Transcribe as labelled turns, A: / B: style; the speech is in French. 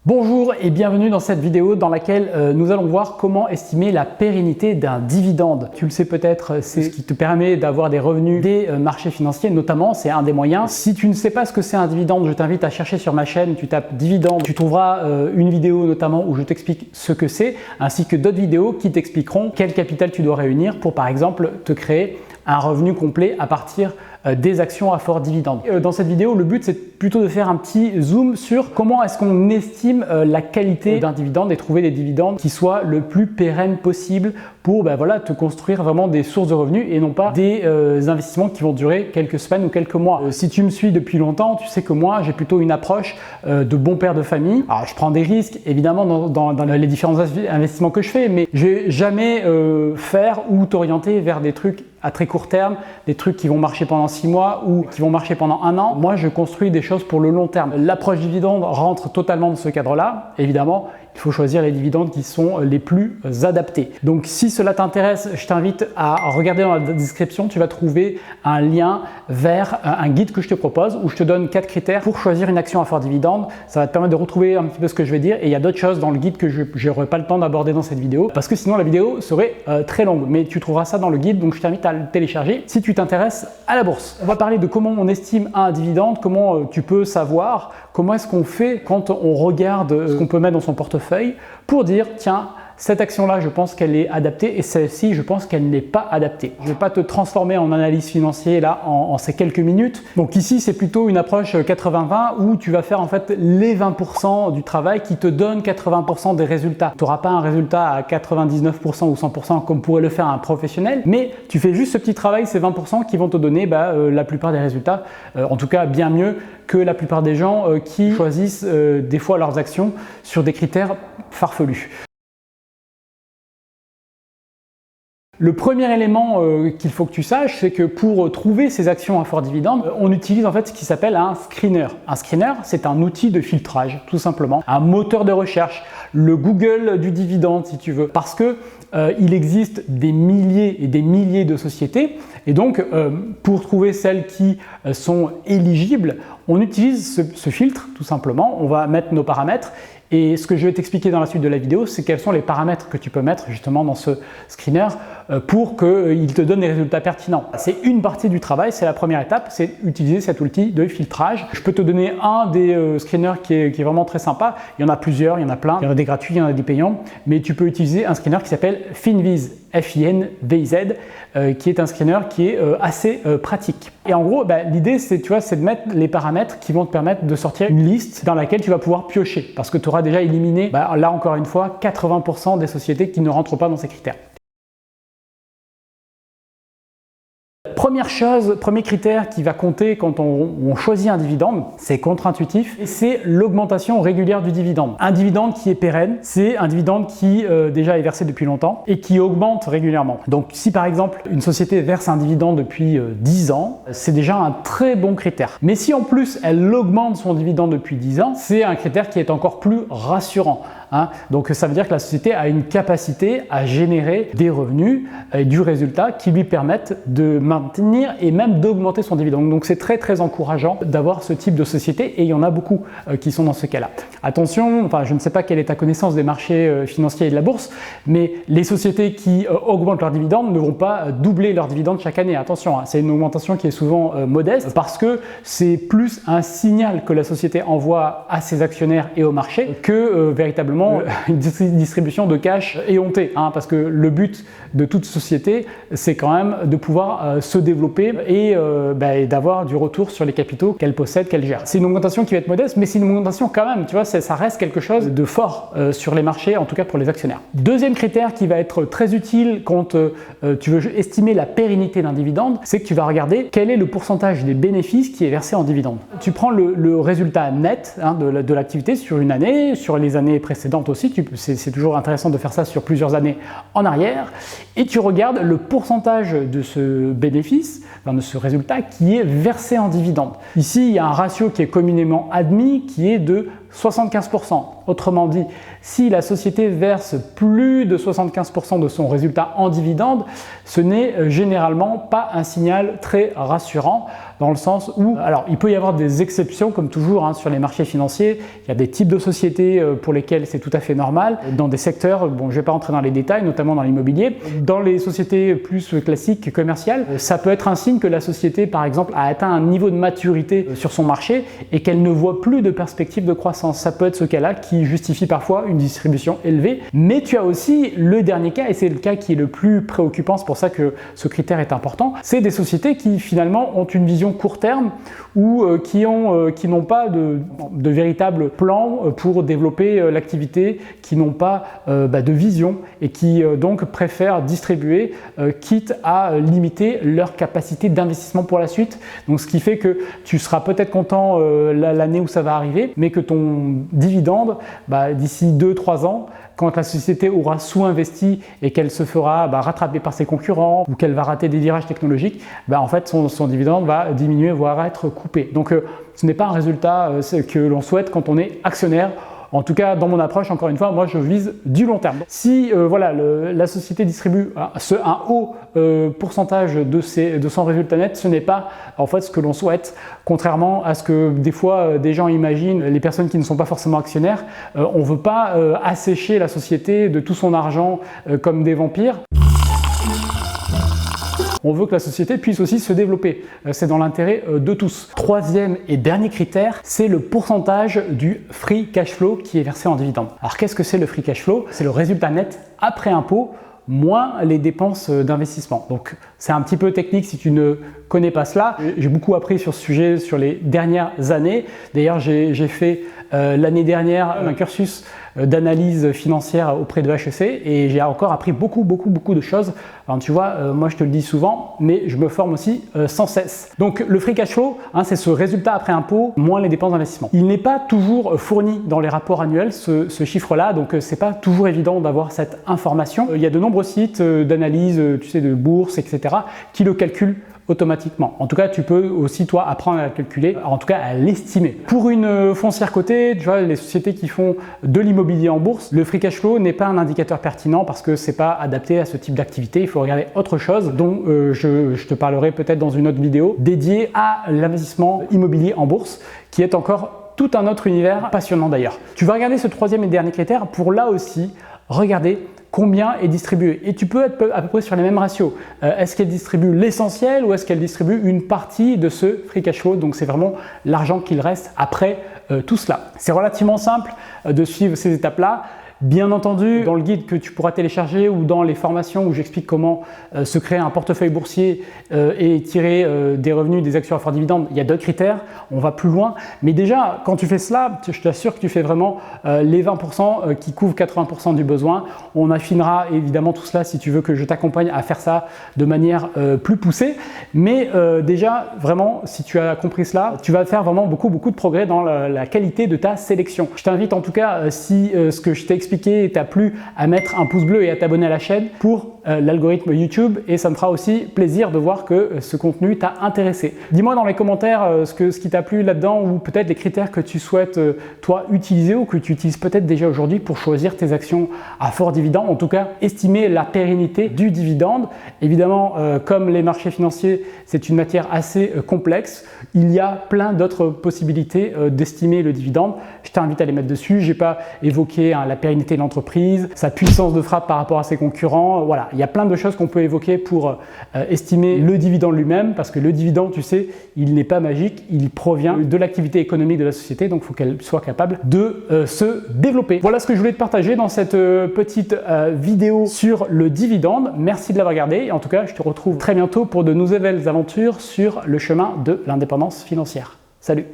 A: Bonjour et bienvenue dans cette vidéo dans laquelle nous allons voir comment estimer la pérennité d'un dividende. Tu le sais peut-être, c'est ce qui te permet d'avoir des revenus des marchés financiers, notamment c'est un des moyens. Si tu ne sais pas ce que c'est un dividende, je t'invite à chercher sur ma chaîne, tu tapes dividende, tu trouveras une vidéo notamment où je t'explique ce que c'est, ainsi que d'autres vidéos qui t'expliqueront quel capital tu dois réunir pour par exemple te créer un revenu complet à partir des actions à fort dividende. Dans cette vidéo, le but c'est plutôt de faire un petit zoom sur comment est-ce qu'on estime la qualité d'un dividende et trouver des dividendes qui soient le plus pérennes possible pour te construire vraiment des sources de revenus et non pas des investissements qui vont durer quelques semaines ou quelques mois. Si tu me suis depuis longtemps, tu sais que moi j'ai plutôt une approche de bon père de famille. Alors je prends des risques évidemment dans les différents investissements que je fais, mais je vais jamais faire ou t'orienter vers des trucs à très court terme, des trucs qui vont marcher pendant 6 mois ou qui vont marcher pendant 1 an. Moi, je construis des choses pour le long terme. L'approche dividende rentre totalement dans ce cadre-là. Évidemment, il faut choisir les dividendes qui sont les plus adaptés. Donc, si cela t'intéresse, je t'invite à regarder dans la description. Tu vas trouver un lien vers un guide que je te propose où je te donne 4 critères pour choisir une action à fort dividende. Ça va te permettre de retrouver un petit peu ce que je vais dire. Et il y a d'autres choses dans le guide que je n'aurai pas le temps d'aborder dans cette vidéo parce que sinon la vidéo serait très longue. Mais tu trouveras ça dans le guide, donc je t'invite à le télécharger si tu t'intéresses à la bourse. On va parler de comment on estime un dividende, comment tu peux savoir, comment est-ce qu'on fait quand on regarde ce qu'on peut mettre dans son portefeuille pour dire tiens, cette action-là, je pense qu'elle est adaptée et celle-ci, je pense qu'elle n'est pas adaptée. Je ne vais pas te transformer en analyse financier là en ces quelques minutes. Donc ici, c'est plutôt une approche 80-20 où tu vas faire en fait les 20% du travail qui te donne 80% des résultats. Tu n'auras pas un résultat à 99% ou 100% comme pourrait le faire un professionnel, mais tu fais juste ce petit travail, ces 20% qui vont te donner la plupart des résultats, en tout cas bien mieux que la plupart des gens qui choisissent des fois leurs actions sur des critères farfelus. Le premier élément qu'il faut que tu saches, c'est que pour trouver ces actions à fort dividende, on utilise en fait ce qui s'appelle un screener. Un screener, c'est un outil de filtrage, tout simplement, un moteur de recherche, le Google du dividende si tu veux, parce que il existe des milliers et des milliers de sociétés et donc pour trouver celles qui sont éligibles, on utilise ce filtre tout simplement, on va mettre nos paramètres. Et ce que je vais t'expliquer dans la suite de la vidéo, c'est quels sont les paramètres que tu peux mettre justement dans ce screener pour qu'il te donne des résultats pertinents. C'est une partie du travail, c'est la première étape, c'est utiliser cet outil de filtrage. Je peux te donner un des screeners qui est vraiment très sympa. Il y en a plusieurs, il y en a plein, il y en a des gratuits, il y en a des payants, mais tu peux utiliser un screener qui s'appelle Finviz, F-I-N-V-I-Z, qui est un screener qui est assez pratique. Et en gros, l'idée c'est de mettre les paramètres qui vont te permettre de sortir une liste dans laquelle tu vas pouvoir piocher parce que tu auras déjà éliminé, là encore une fois, 80% des sociétés qui ne rentrent pas dans ces critères. Première chose, premier critère qui va compter quand on choisit un dividende, c'est contre-intuitif et c'est l'augmentation régulière du dividende. Un dividende qui est pérenne, c'est un dividende qui déjà est versé depuis longtemps et qui augmente régulièrement. Donc si par exemple une société verse un dividende depuis 10 ans, c'est déjà un très bon critère. Mais si en plus elle augmente son dividende depuis 10 ans, c'est un critère qui est encore plus rassurant. Donc ça veut dire que la société a une capacité à générer des revenus et du résultat qui lui permettent de maintenir et même d'augmenter son dividende. Donc c'est très très encourageant d'avoir ce type de société et il y en a beaucoup qui sont dans ce cas-là. Attention, je ne sais pas quelle est ta connaissance des marchés financiers et de la bourse, mais les sociétés qui augmentent leurs dividendes ne vont pas doubler leurs dividendes chaque année. Attention, c'est une augmentation qui est souvent modeste parce que c'est plus un signal que la société envoie à ses actionnaires et au marché que véritablement une distribution de cash éhontée, parce que le but de toute société, c'est quand même de pouvoir se développer et d'avoir du retour sur les capitaux qu'elle possède, qu'elle gère. C'est une augmentation qui va être modeste, mais c'est une augmentation quand même, tu vois, ça reste quelque chose de fort sur les marchés, en tout cas pour les actionnaires. Deuxième critère qui va être très utile quand tu veux estimer la pérennité d'un dividende, c'est que tu vas regarder quel est le pourcentage des bénéfices qui est versé en dividende. Tu prends le résultat net de l'activité sur une année, sur les années précédentes aussi, c'est toujours intéressant de faire ça sur plusieurs années en arrière, et tu regardes le pourcentage de ce bénéfice, de ce résultat qui est versé en dividende. Ici, il y a un ratio qui est communément admis qui est de 75%. Autrement dit, si la société verse plus de 75% de son résultat en dividende, ce n'est généralement pas un signal très rassurant, dans le sens où, alors il peut y avoir des exceptions comme toujours hein, sur les marchés financiers, il y a des types de sociétés pour lesquelles c'est tout à fait normal, dans des secteurs, bon je ne vais pas rentrer dans les détails, notamment dans l'immobilier, dans les sociétés plus classiques commerciales, ça peut être un signe que la société par exemple a atteint un niveau de maturité sur son marché et qu'elle ne voit plus de perspective de croissance. Ça peut être ce cas-là qui justifie parfois une distribution élevée, mais tu as aussi le dernier cas et c'est le cas qui est le plus préoccupant, c'est pour ça que ce critère est important, c'est des sociétés qui finalement ont une vision court terme ou qui n'ont pas de véritable plan pour développer l'activité, qui n'ont pas de vision et qui donc préfèrent distribuer quitte à limiter leur capacité d'investissement pour la suite. Donc ce qui fait que tu seras peut-être content l'année où ça va arriver, mais que ton dividende d'ici 2-3 ans, quand la société aura sous-investi et qu'elle se fera rattraper par ses concurrents ou qu'elle va rater des virages technologiques, en fait son dividende va diminuer, voire être coupé. Donc ce n'est pas un résultat que l'on souhaite quand on est actionnaire. En tout cas, dans mon approche, encore une fois, moi je vise du long terme. Si la société distribue un haut pourcentage de son résultat net, ce n'est pas en fait ce que l'on souhaite, contrairement à ce que des fois des gens imaginent, les personnes qui ne sont pas forcément actionnaires. On ne veut pas assécher la société de tout son argent comme des vampires. On veut que la société puisse aussi se développer. C'est dans l'intérêt de tous. Troisième et dernier critère, c'est le pourcentage du free cash flow qui est versé en dividende. Alors qu'est-ce que c'est le free cash flow? C'est le résultat net après impôt moins les dépenses d'investissement. Donc c'est un petit peu technique si tu ne connais pas cela. J'ai beaucoup appris sur ce sujet sur les dernières années. D'ailleurs, j'ai fait l'année dernière un cursus d'analyse financière auprès de HEC et j'ai encore appris beaucoup de choses. Alors tu vois, moi je te le dis souvent, mais je me forme aussi sans cesse. Donc le free cash flow, c'est ce résultat après impôt moins les dépenses d'investissement. Il n'est pas toujours fourni dans les rapports annuels, ce chiffre-là, donc c'est pas toujours évident d'avoir cette information. Il y a de nombreux sites d'analyse, tu sais, de bourse, etc., qui le calculent automatiquement. En tout cas, tu peux aussi toi apprendre à la calculer, en tout cas à l'estimer. Pour une foncière cotée, tu vois, les sociétés qui font de l'immobilier en bourse, le free cash flow n'est pas un indicateur pertinent parce que c'est pas adapté à ce type d'activité. Il faut regarder autre chose dont je te parlerai peut-être dans une autre vidéo dédiée à l'investissement immobilier en bourse, qui est encore tout un autre univers passionnant d'ailleurs. Tu vas regarder ce troisième et dernier critère pour là aussi regarder combien est distribué. Et tu peux être à peu près sur les mêmes ratios. Est-ce qu'elle distribue l'essentiel ou est-ce qu'elle distribue une partie de ce free cash flow? Donc c'est vraiment l'argent qu'il reste après tout cela. C'est relativement simple de suivre ces étapes-là. Bien entendu, dans le guide que tu pourras télécharger ou dans les formations où j'explique comment se créer un portefeuille boursier et tirer des revenus des actions à fort dividende, il y a d'autres critères, on va plus loin. Mais déjà, quand tu fais cela, je t'assure que tu fais vraiment les 20% qui couvrent 80% du besoin. On affinera évidemment tout cela si tu veux que je t'accompagne à faire ça de manière plus poussée. Mais déjà, vraiment, si tu as compris cela, tu vas faire vraiment beaucoup de progrès dans la qualité de ta sélection. Je t'invite en tout cas, si ce que je t'ai expliqué t'a plu, à mettre un pouce bleu et à t'abonner à la chaîne pour l'algorithme YouTube, et ça me fera aussi plaisir de voir que ce contenu t'a intéressé. Dis-moi dans les commentaires ce qui t'a plu là-dedans ou peut-être les critères que tu souhaites toi utiliser ou que tu utilises peut-être déjà aujourd'hui pour choisir tes actions à fort dividende, en tout cas estimer la pérennité du dividende. Évidemment, comme les marchés financiers, c'est une matière assez complexe, il y a plein d'autres possibilités d'estimer le dividende. Je t'invite à les mettre dessus. J'ai pas évoqué la pérennité de l'entreprise, sa puissance de frappe par rapport à ses concurrents. Voilà, il y a plein de choses qu'on peut évoquer pour estimer le dividende lui-même, parce que le dividende, tu sais, il n'est pas magique, il provient de l'activité économique de la société, donc il faut qu'elle soit capable de se développer. Voilà ce que je voulais te partager dans cette petite vidéo sur le dividende. Merci de l'avoir regardé et en tout cas, je te retrouve très bientôt pour de nouvelles aventures sur le chemin de l'indépendance financière. Salut!